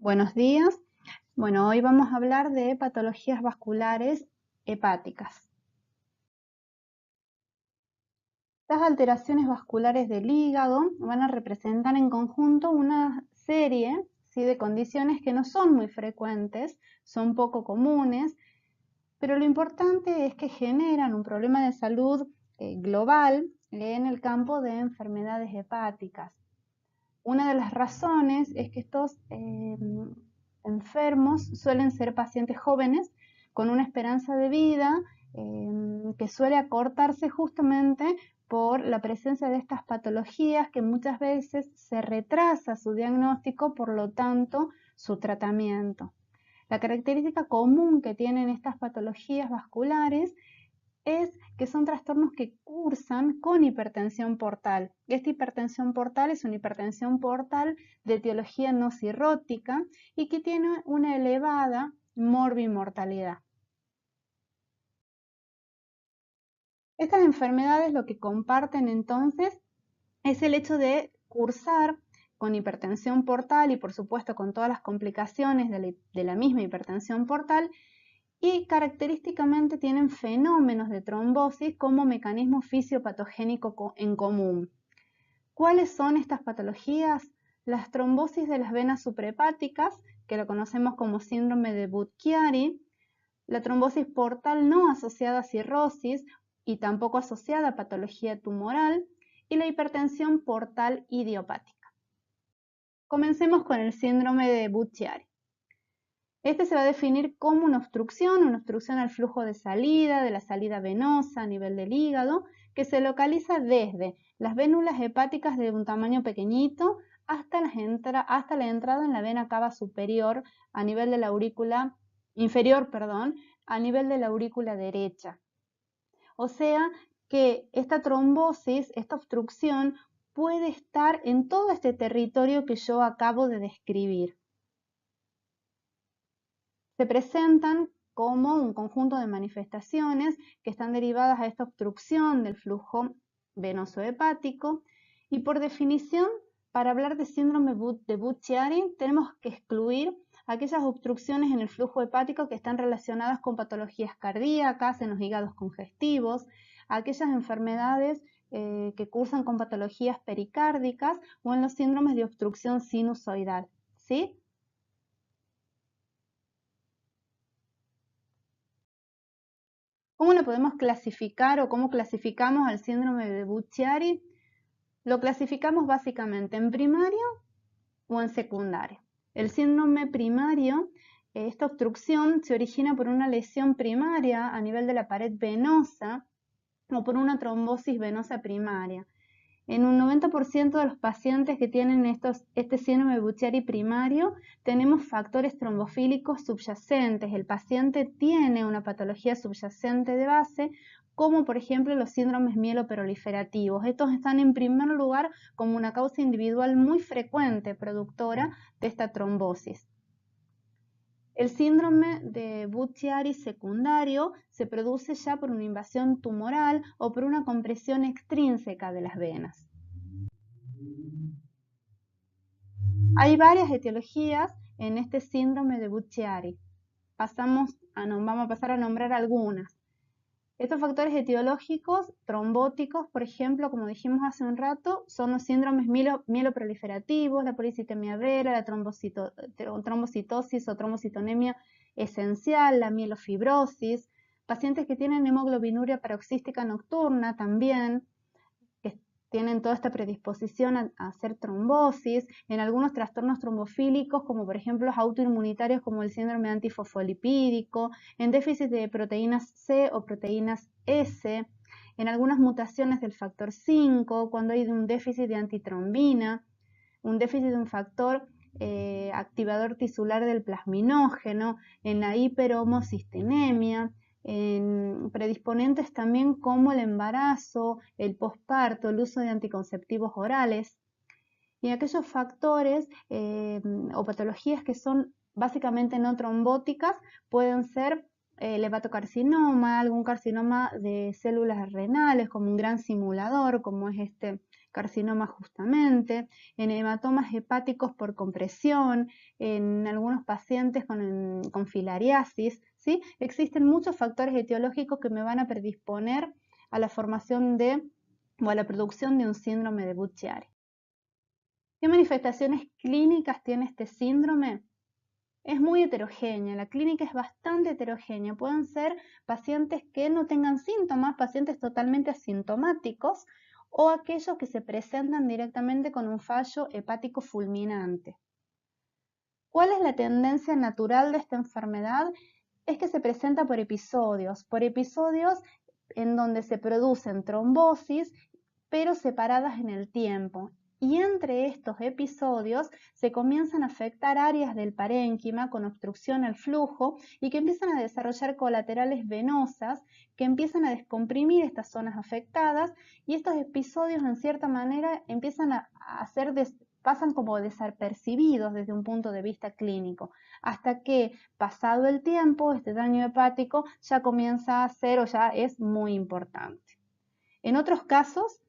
Buenos días. Bueno, hoy vamos a hablar de patologías vasculares hepáticas. Las alteraciones vasculares del hígado van a representar en conjunto una serie de condiciones que no son muy frecuentes, son poco comunes, pero lo importante es que generan un problema de salud global en el campo de enfermedades hepáticas. Una de las razones es que estos enfermos suelen ser pacientes jóvenes con una esperanza de vida que suele acortarse justamente por la presencia de estas patologías que muchas veces se retrasa su diagnóstico, por lo tanto su tratamiento. La característica común que tienen estas patologías vasculares es que son trastornos que cursan con hipertensión portal. Esta hipertensión portal es una hipertensión portal de etiología no cirrótica y que tiene una elevada morbimortalidad. Estas enfermedades lo que comparten entonces es el hecho de cursar con hipertensión portal y por supuesto con todas las complicaciones de la misma hipertensión portal, y característicamente tienen fenómenos de trombosis como mecanismo fisiopatogénico en común. ¿Cuáles son estas patologías? Las trombosis de las venas suprahepáticas, que lo conocemos como síndrome de Budd-Chiari, la trombosis portal no asociada a cirrosis y tampoco asociada a patología tumoral, y la hipertensión portal idiopática. Comencemos con el síndrome de Budd-Chiari. Este se va a definir como una obstrucción al flujo de la salida venosa a nivel del hígado, que se localiza desde las vénulas hepáticas de un tamaño pequeñito hasta la entrada en la vena cava superior a nivel de la aurícula inferior, a nivel de la aurícula derecha. O sea que esta trombosis, esta obstrucción, puede estar en todo este territorio que yo acabo de describir. Se presentan como un conjunto de manifestaciones que están derivadas a esta obstrucción del flujo venoso hepático, y por definición, para hablar de síndrome de Budd-Chiari tenemos que excluir aquellas obstrucciones en el flujo hepático que están relacionadas con patologías cardíacas, en los hígados congestivos, aquellas enfermedades que cursan con patologías pericárdicas o en los síndromes de obstrucción sinusoidal, ¿sí? ¿Cómo lo podemos clasificar o cómo clasificamos al síndrome de Budd-Chiari? Lo clasificamos básicamente en primario o en secundario. El síndrome primario, esta obstrucción se origina por una lesión primaria a nivel de la pared venosa o por una trombosis venosa primaria. En un 90% de los pacientes que tienen este síndrome de Budd-Chiari primario, tenemos factores trombofílicos subyacentes. El paciente tiene una patología subyacente de base, como por ejemplo los síndromes mieloproliferativos. Estos están en primer lugar como una causa individual muy frecuente productora de esta trombosis. El síndrome de Budd-Chiari secundario se produce ya por una invasión tumoral o por una compresión extrínseca de las venas. Hay varias etiologías en este síndrome de Budd-Chiari. Vamos a pasar a nombrar algunas. Estos factores etiológicos trombóticos, por ejemplo, como dijimos hace un rato, son los síndromes mieloproliferativos, la policitemia vera, la trombocitosis o trombocitonemia esencial, la mielofibrosis, pacientes que tienen hemoglobinuria paroxística nocturna también, que tienen toda esta predisposición a hacer trombosis, en algunos trastornos trombofílicos, como por ejemplo los autoinmunitarios como el síndrome antifosfolipídico, en déficit de proteínas C o proteínas S, en algunas mutaciones del factor 5, cuando hay un déficit de antitrombina, un déficit de un factor activador tisular del plasminógeno, en la hiperhomocistenemia, en predisponentes también como el embarazo, el posparto, el uso de anticonceptivos orales, y aquellos factores o patologías que son básicamente no trombóticas pueden ser el hepatocarcinoma, algún carcinoma de células renales como un gran simulador, como es carcinoma justamente, en hematomas hepáticos por compresión, en algunos pacientes con filariasis, ¿sí? Existen muchos factores etiológicos que me van a predisponer a la formación o a la producción de un síndrome de Budd-Chiari. ¿Qué manifestaciones clínicas tiene este síndrome? Es muy heterogénea, la clínica es bastante heterogénea. Pueden ser pacientes que no tengan síntomas, pacientes totalmente asintomáticos o aquellos que se presentan directamente con un fallo hepático fulminante. ¿Cuál es la tendencia natural de esta enfermedad? Es que se presenta por episodios en donde se producen trombosis, pero separadas en el tiempo. Y entre estos episodios se comienzan a afectar áreas del parénquima con obstrucción al flujo y que empiezan a desarrollar colaterales venosas que empiezan a descomprimir estas zonas afectadas, y estos episodios en cierta manera empiezan a pasan como desapercibidos desde un punto de vista clínico, hasta que pasado el tiempo este daño hepático ya comienza a ser o ya es muy importante. En otros casos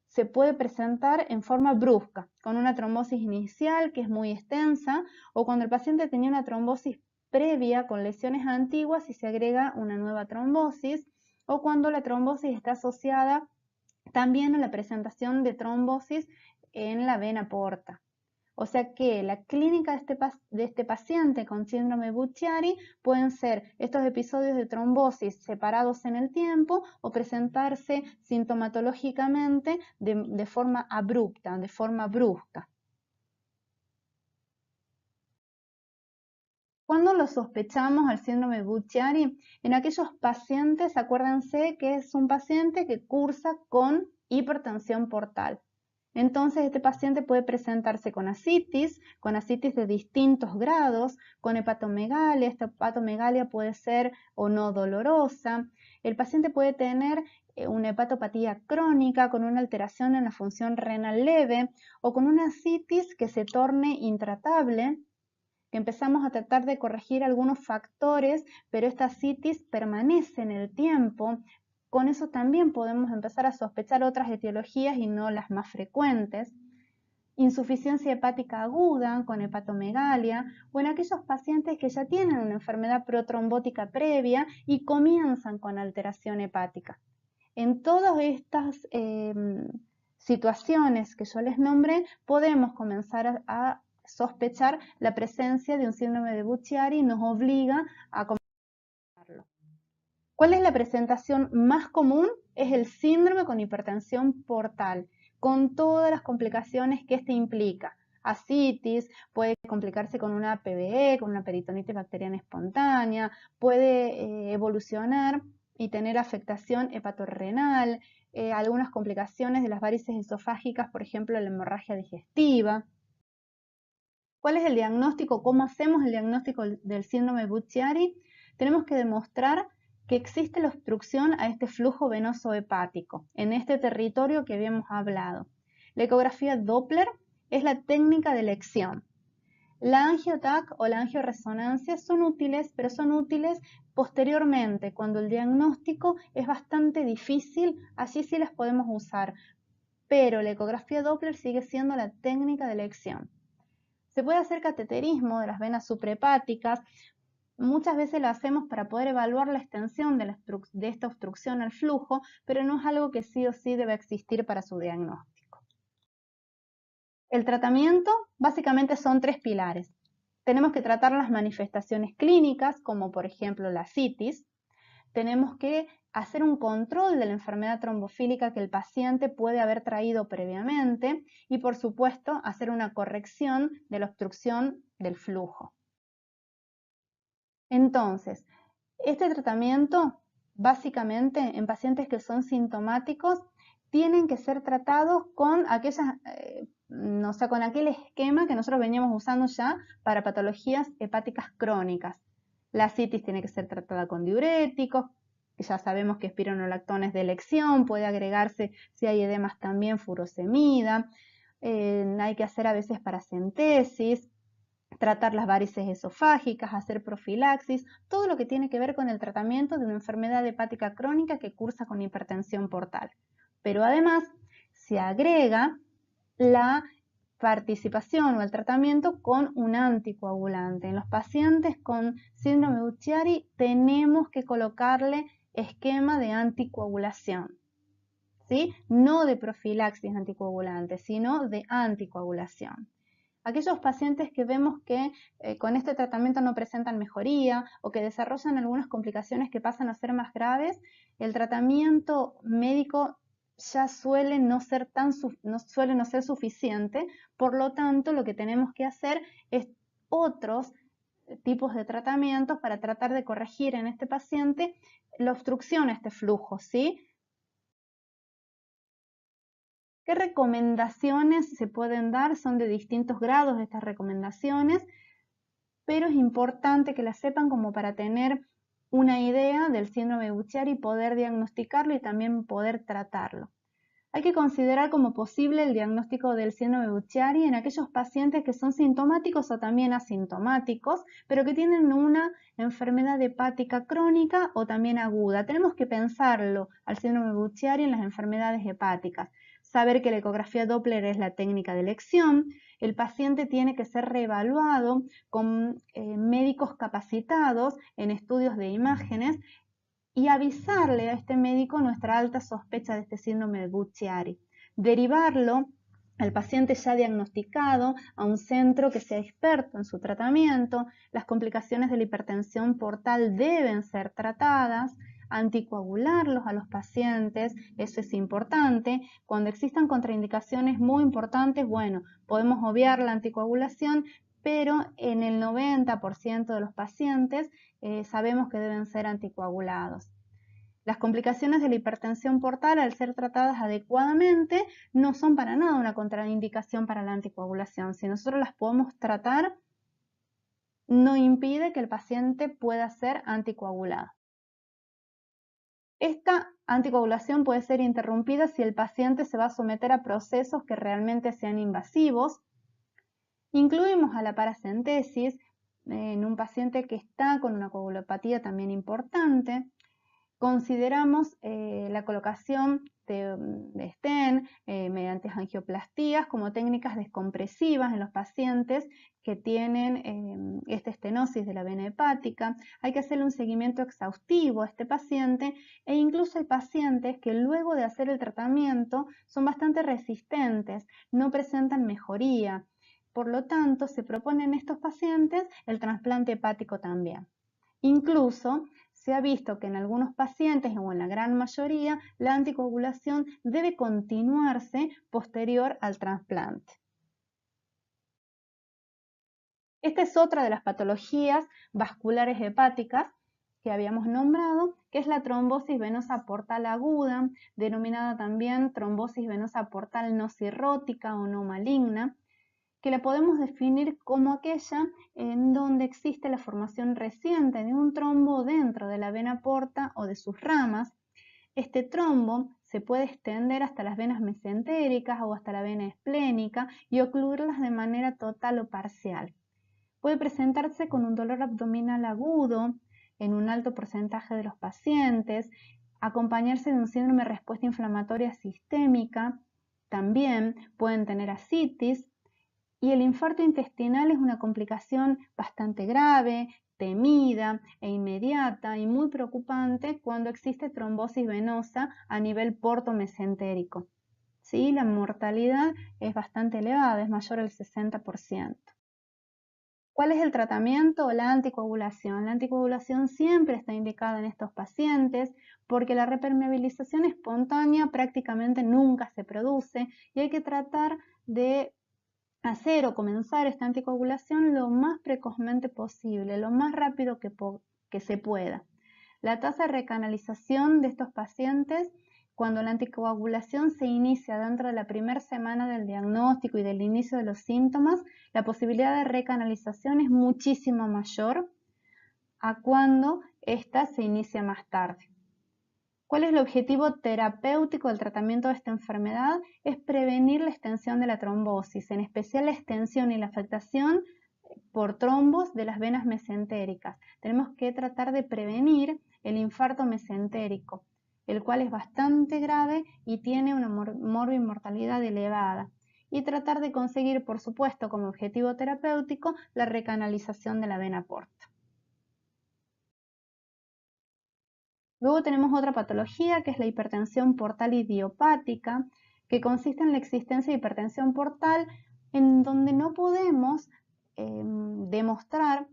se puede presentar en forma brusca, con una trombosis inicial que es muy extensa, o cuando el paciente tenía una trombosis previa con lesiones antiguas y se agrega una nueva trombosis, o cuando la trombosis está asociada también a la presentación de trombosis en la vena porta. O sea que la clínica de este paciente con síndrome Budd-Chiari pueden ser estos episodios de trombosis separados en el tiempo o presentarse sintomatológicamente de forma abrupta, de forma brusca. ¿Cuándo lo sospechamos al síndrome Budd-Chiari? En aquellos pacientes, acuérdense que es un paciente que cursa con hipertensión portal. Entonces este paciente puede presentarse con ascitis de distintos grados, con hepatomegalia. Esta hepatomegalia puede ser o no dolorosa. El paciente puede tener una hepatopatía crónica con una alteración en la función renal leve o con una ascitis que se torne intratable, que empezamos a tratar de corregir algunos factores, pero esta ascitis permanece en el tiempo. Con eso también podemos empezar a sospechar otras etiologías y no las más frecuentes. Insuficiencia hepática aguda con hepatomegalia, o en aquellos pacientes que ya tienen una enfermedad protrombótica previa y comienzan con alteración hepática. En todas estas situaciones que yo les nombré, podemos comenzar a sospechar la presencia de un síndrome de Budd-Chiari y nos obliga a comenzarlo. ¿Cuál es la presentación más común? Es el síndrome con hipertensión portal, con todas las complicaciones que este implica. Ascitis, puede complicarse con una PBE, con una peritonitis bacteriana espontánea, puede evolucionar y tener afectación hepatorrenal, algunas complicaciones de las varices esofágicas, por ejemplo, la hemorragia digestiva. ¿Cuál es el diagnóstico? ¿Cómo hacemos el diagnóstico del síndrome Budd-Chiari? Tenemos que demostrar que existe la obstrucción a este flujo venoso hepático en este territorio que habíamos hablado. La ecografía Doppler es la técnica de elección. La angio-TAC o la angioresonancia son útiles, pero son útiles posteriormente, cuando el diagnóstico es bastante difícil. Allí sí las podemos usar, pero la ecografía Doppler sigue siendo la técnica de elección. Se puede hacer cateterismo de las venas suprahepáticas. Muchas veces lo hacemos para poder evaluar la extensión de esta obstrucción al flujo, pero no es algo que sí o sí debe existir para su diagnóstico. El tratamiento básicamente son 3 pilares. Tenemos que tratar las manifestaciones clínicas, como por ejemplo la ascitis. Tenemos que hacer un control de la enfermedad trombofílica que el paciente puede haber traído previamente y, por supuesto, hacer una corrección de la obstrucción del flujo. Entonces, este tratamiento, básicamente, en pacientes que son sintomáticos, tienen que ser tratados con con aquel esquema que nosotros veníamos usando ya para patologías hepáticas crónicas. La ascitis tiene que ser tratada con diuréticos, que ya sabemos que espironolactona de elección, puede agregarse, si hay edemas también, furosemida. Hay que hacer a veces paracentesis, tratar las varices esofágicas, hacer profilaxis, todo lo que tiene que ver con el tratamiento de una enfermedad hepática crónica que cursa con hipertensión portal. Pero además, se agrega la participación o el tratamiento con un anticoagulante. En los pacientes con síndrome de Buchiari tenemos que colocarle esquema de anticoagulación, ¿sí? No de profilaxis anticoagulante, sino de anticoagulación. Aquellos pacientes que vemos que con este tratamiento no presentan mejoría o que desarrollan algunas complicaciones que pasan a ser más graves, el tratamiento médico ya suele no ser suficiente, por lo tanto lo que tenemos que hacer es otros tipos de tratamientos para tratar de corregir en este paciente la obstrucción a este flujo, ¿sí? ¿Qué recomendaciones se pueden dar? Son de distintos grados estas recomendaciones, pero es importante que las sepan como para tener una idea del síndrome de Buchiari y poder diagnosticarlo y también poder tratarlo. Hay que considerar como posible el diagnóstico del síndrome de Buchiari en aquellos pacientes que son sintomáticos o también asintomáticos, pero que tienen una enfermedad hepática crónica o también aguda. Tenemos que pensarlo al síndrome de Buchiari en las enfermedades hepáticas. Saber que la ecografía Doppler es la técnica de elección. El paciente tiene que ser reevaluado con médicos capacitados en estudios de imágenes y avisarle a este médico nuestra alta sospecha de este síndrome de Buchiari. Derivarlo al paciente ya diagnosticado a un centro que sea experto en su tratamiento. Las complicaciones de la hipertensión portal deben ser tratadas. Anticoagularlos a los pacientes, eso es importante. Cuando existan contraindicaciones muy importantes, bueno, podemos obviar la anticoagulación, pero en el 90% de los pacientes sabemos que deben ser anticoagulados. Las complicaciones de la hipertensión portal, al ser tratadas adecuadamente, no son para nada una contraindicación para la anticoagulación. Si nosotros las podemos tratar, no impide que el paciente pueda ser anticoagulado. Esta anticoagulación puede ser interrumpida si el paciente se va a someter a procesos que realmente sean invasivos. Incluimos a la paracentesis en un paciente que está con una coagulopatía también importante. Consideramos la colocación de stent mediante angioplastías como técnicas descompresivas en los pacientes que tienen esta estenosis de la vena hepática. Hay que hacerle un seguimiento exhaustivo a este paciente e incluso hay pacientes que luego de hacer el tratamiento son bastante resistentes, no presentan mejoría. Por lo tanto, se propone en estos pacientes el trasplante hepático también. Incluso se ha visto que en algunos pacientes o en la gran mayoría la anticoagulación debe continuarse posterior al trasplante. Esta es otra de las patologías vasculares hepáticas que habíamos nombrado, que es la trombosis venosa portal aguda, denominada también trombosis venosa portal no cirrótica o no maligna, que la podemos definir como aquella en donde existe la formación reciente de un trombo dentro de la vena porta o de sus ramas. Este trombo se puede extender hasta las venas mesentéricas o hasta la vena esplénica y ocluirlas de manera total o parcial. Puede presentarse con un dolor abdominal agudo en un alto porcentaje de los pacientes, acompañarse de un síndrome de respuesta inflamatoria sistémica. También pueden tener ascitis. Y el infarto intestinal es una complicación bastante grave, temida e inmediata y muy preocupante cuando existe trombosis venosa a nivel portomesentérico. ¿Sí? La mortalidad es bastante elevada, es mayor al 60%. ¿Cuál es el tratamiento? La anticoagulación. La anticoagulación siempre está indicada en estos pacientes porque la repermeabilización espontánea prácticamente nunca se produce y hay que tratar de hacer o comenzar esta anticoagulación lo más precozmente posible, lo más rápido que se pueda. La tasa de recanalización de estos pacientes, cuando la anticoagulación se inicia dentro de la primera semana del diagnóstico y del inicio de los síntomas, la posibilidad de recanalización es muchísimo mayor a cuando esta se inicia más tarde. ¿Cuál es el objetivo terapéutico del tratamiento de esta enfermedad? Es prevenir la extensión de la trombosis, en especial la extensión y la afectación por trombos de las venas mesentéricas. Tenemos que tratar de prevenir el infarto mesentérico. el cual es bastante grave y tiene una morbimortalidad elevada. Y tratar de conseguir, por supuesto, como objetivo terapéutico, la recanalización de la vena porta. Luego tenemos otra patología que es la hipertensión portal idiopática, que consiste en la existencia de hipertensión portal en donde no podemos demostrar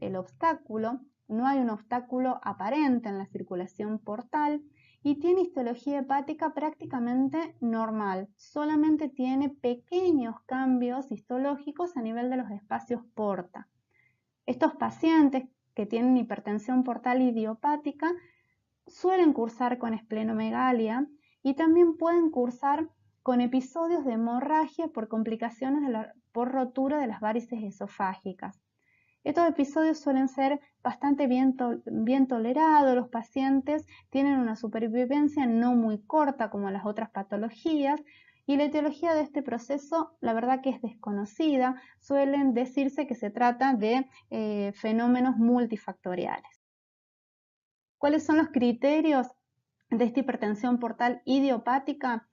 el obstáculo, no hay un obstáculo aparente en la circulación portal y tiene histología hepática prácticamente normal, solamente tiene pequeños cambios histológicos a nivel de los espacios porta. Estos pacientes que tienen hipertensión portal idiopática suelen cursar con esplenomegalia y también pueden cursar con episodios de hemorragia por complicaciones por rotura de las varices esofágicas. Estos episodios suelen ser bastante bien tolerados, los pacientes tienen una supervivencia no muy corta como las otras patologías y la etiología de este proceso la verdad que es desconocida, suelen decirse que se trata de fenómenos multifactoriales. ¿Cuáles son los criterios de esta hipertensión portal idiopática?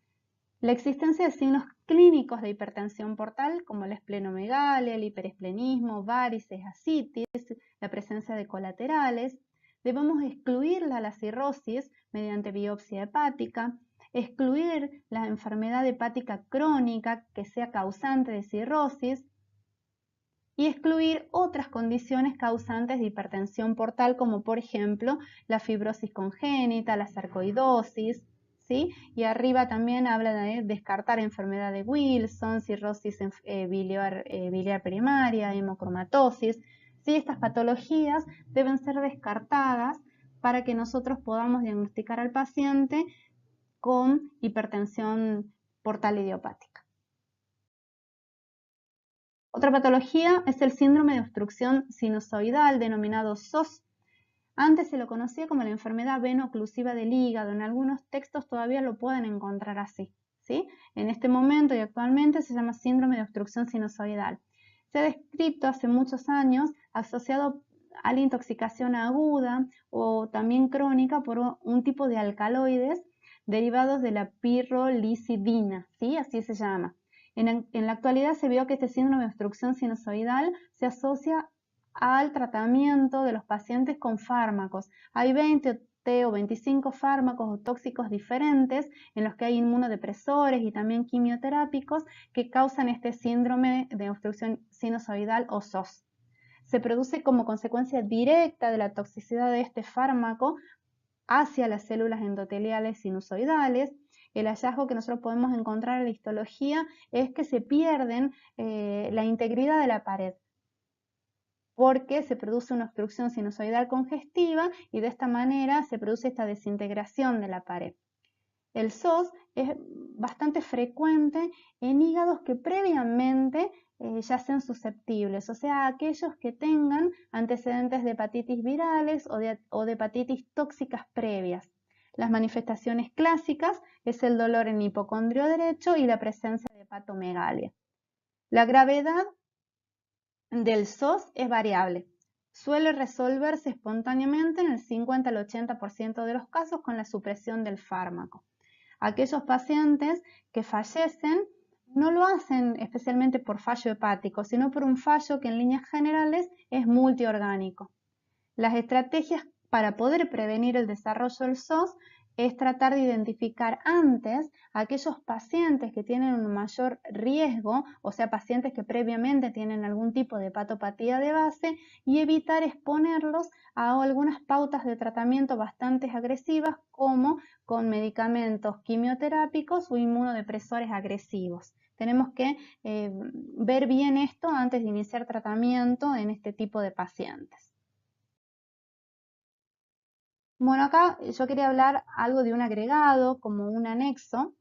La existencia de signos clínicos de hipertensión portal como la esplenomegalia, el hiperesplenismo, varices, ascitis, la presencia de colaterales. Debemos excluir la cirrosis mediante biopsia hepática, excluir la enfermedad hepática crónica que sea causante de cirrosis y excluir otras condiciones causantes de hipertensión portal como por ejemplo la fibrosis congénita, la sarcoidosis, ¿sí? Y arriba también habla de descartar enfermedad de Wilson, cirrosis biliar primaria, hemocromatosis. ¿Sí? Estas patologías deben ser descartadas para que nosotros podamos diagnosticar al paciente con hipertensión portal idiopática. Otra patología es el síndrome de obstrucción sinusoidal, denominado SOS. Antes se lo conocía como la enfermedad veno-oclusiva del hígado. En algunos textos todavía lo pueden encontrar así, ¿sí? En este momento y actualmente se llama síndrome de obstrucción sinusoidal. Se ha descrito hace muchos años asociado a la intoxicación aguda o también crónica por un tipo de alcaloides derivados de la pirrolicidina, ¿sí? Así se llama. En la actualidad se vio que este síndrome de obstrucción sinusoidal se asocia al tratamiento de los pacientes con fármacos. Hay 20 o 25 fármacos tóxicos diferentes en los que hay inmunodepresores y también quimioterápicos que causan este síndrome de obstrucción sinusoidal o SOS. Se produce como consecuencia directa de la toxicidad de este fármaco hacia las células endoteliales sinusoidales. El hallazgo que nosotros podemos encontrar en la histología es que se pierden la integridad de la pared porque se produce una obstrucción sinusoidal congestiva y de esta manera se produce esta desintegración de la pared. El SOS es bastante frecuente en hígados que previamente ya sean susceptibles, o sea, aquellos que tengan antecedentes de hepatitis virales o de hepatitis tóxicas previas. Las manifestaciones clásicas es el dolor en el hipocondrio derecho y la presencia de hepatomegalia. La gravedad del SOS es variable. Suele resolverse espontáneamente en el 50 al 80% de los casos con la supresión del fármaco. Aquellos pacientes que fallecen no lo hacen especialmente por fallo hepático, sino por un fallo que en líneas generales es multiorgánico. Las estrategias para poder prevenir el desarrollo del SOS es tratar de identificar antes a aquellos pacientes que tienen un mayor riesgo, o sea, pacientes que previamente tienen algún tipo de hepatopatía de base y evitar exponerlos a algunas pautas de tratamiento bastante agresivas como con medicamentos quimioterápicos o inmunodepresores agresivos. Tenemos que ver bien esto antes de iniciar tratamiento en este tipo de pacientes. Bueno, acá yo quería hablar algo de un agregado, como un anexo,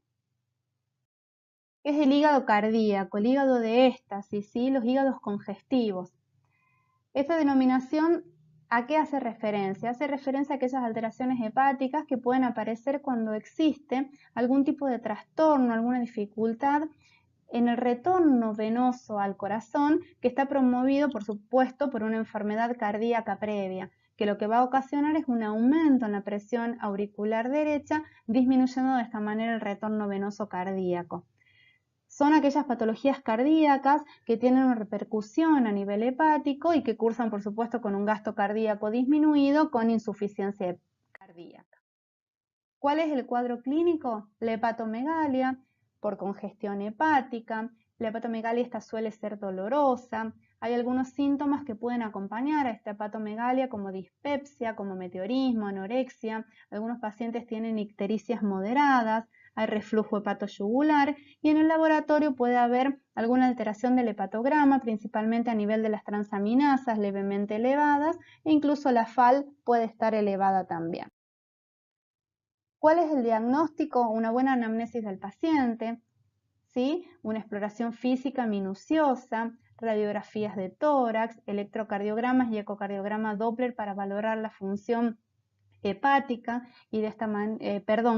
que es el hígado cardíaco, el hígado de éstasis, ¿sí? Los hígados congestivos. Esta denominación, ¿a qué hace referencia? Hace referencia a aquellas alteraciones hepáticas que pueden aparecer cuando existe algún tipo de trastorno, alguna dificultad en el retorno venoso al corazón que está promovido, por supuesto, por una enfermedad cardíaca previa. que lo que va a ocasionar es un aumento en la presión auricular derecha, disminuyendo de esta manera el retorno venoso cardíaco. Son aquellas patologías cardíacas que tienen una repercusión a nivel hepático y que cursan, por supuesto, con un gasto cardíaco disminuido con insuficiencia cardíaca. ¿Cuál es el cuadro clínico? La hepatomegalia por congestión hepática. La hepatomegalia esta suele ser dolorosa. Hay algunos síntomas que pueden acompañar a esta hepatomegalia como dispepsia, como meteorismo, anorexia. Algunos pacientes tienen ictericias moderadas, hay reflujo hepatoyugular y en el laboratorio puede haber alguna alteración del hepatograma, principalmente a nivel de las transaminasas levemente elevadas e incluso la FAL puede estar elevada también. ¿Cuál es el diagnóstico? Una buena anamnesis del paciente, ¿sí? Una exploración física minuciosa, radiografías de tórax, electrocardiogramas y ecocardiograma Doppler para valorar la función hepática y de esta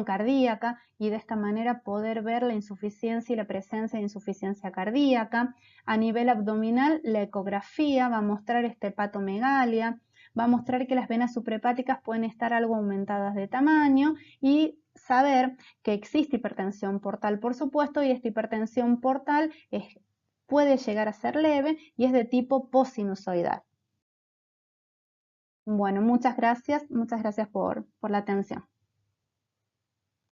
cardíaca y de esta manera poder ver la insuficiencia y la presencia de insuficiencia cardíaca. A nivel abdominal, la ecografía va a mostrar esta hepatomegalia, va a mostrar que las venas suprahepáticas pueden estar algo aumentadas de tamaño y saber que existe hipertensión portal, por supuesto, y esta hipertensión portal puede llegar a ser leve y es de tipo postsinusoidal. Bueno, muchas gracias por la atención.